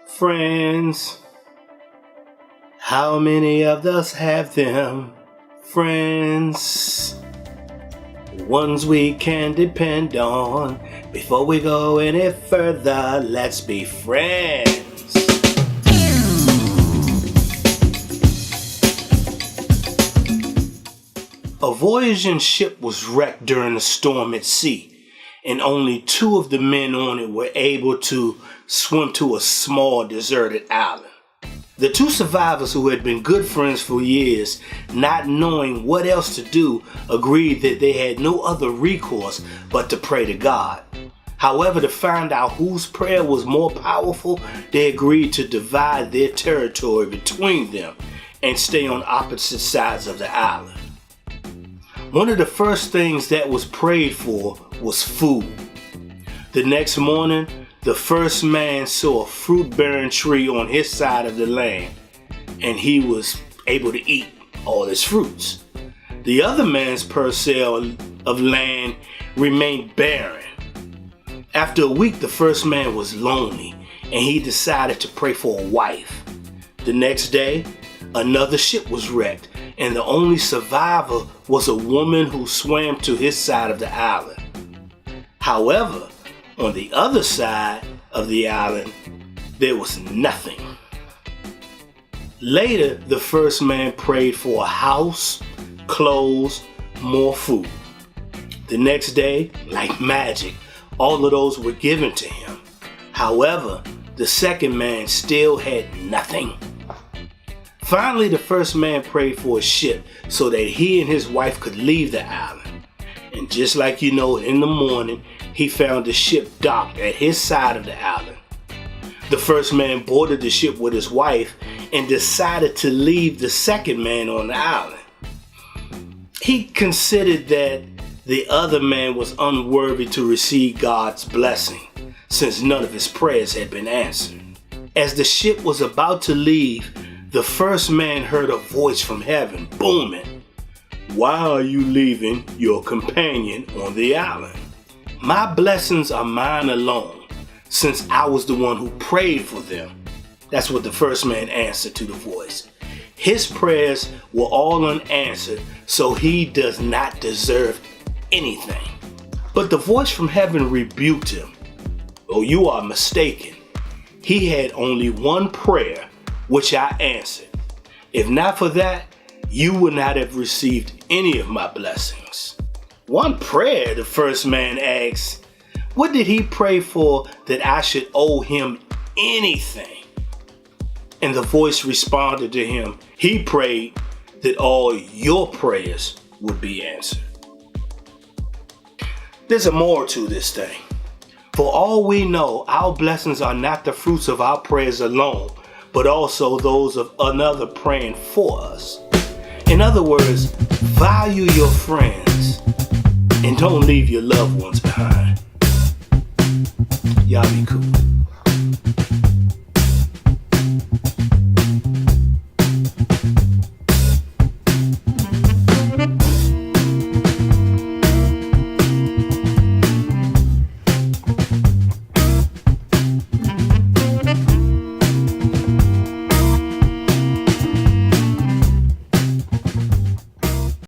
Friends, how many of us have them? Friends, ones we can depend on. Before we go any further, let's be friends. A voyaging ship was wrecked during a storm at sea, and only 2 of the men on it were able to swim to a small deserted island. The 2 survivors, who had been good friends for years, not knowing what else to do, agreed that they had no other recourse but to pray to God. However, to find out whose prayer was more powerful, they agreed to divide their territory between them and stay on opposite sides of the island. One of the first things that was prayed for was food. The next morning, the first man saw a fruit-bearing tree on his side of the land, and he was able to eat all its fruits. The other man's parcel of land remained barren. After a week, the first man was lonely, and he decided to pray for a wife. The next day, another ship was wrecked, and the only survivor was a woman who swam to his side of the island. However, on the other side of the island, there was nothing. Later, the first man prayed for a house, clothes, more food. The next day, like magic, all of those were given to him. However, the second man still had nothing. Finally, the first man prayed for a ship so that he and his wife could leave the island. And just like you know, in the morning, he found the ship docked at his side of the island. The first man boarded the ship with his wife and decided to leave the second man on the island. He considered that the other man was unworthy to receive God's blessing, since none of his prayers had been answered. As the ship was about to leave, the first man heard a voice from heaven booming, "Why are you leaving your companion on the island? My blessings are mine alone, since I was the one who prayed for them." That's what the first man answered to the voice. His prayers were all unanswered, so he does not deserve anything. But the voice from heaven rebuked him. "Oh, you are mistaken. He had only one prayer, which I answered. If not for that, you would not have received any of my blessings." "One prayer?" the first man asked. "What did he pray for that I should owe him anything?" And the voice responded to him, "He prayed that all your prayers would be answered." There's a more to this thing. For all we know, our blessings are not the fruits of our prayers alone, but also those of another praying for us. In other words, value your friends and don't leave your loved ones behind. Y'all be cool.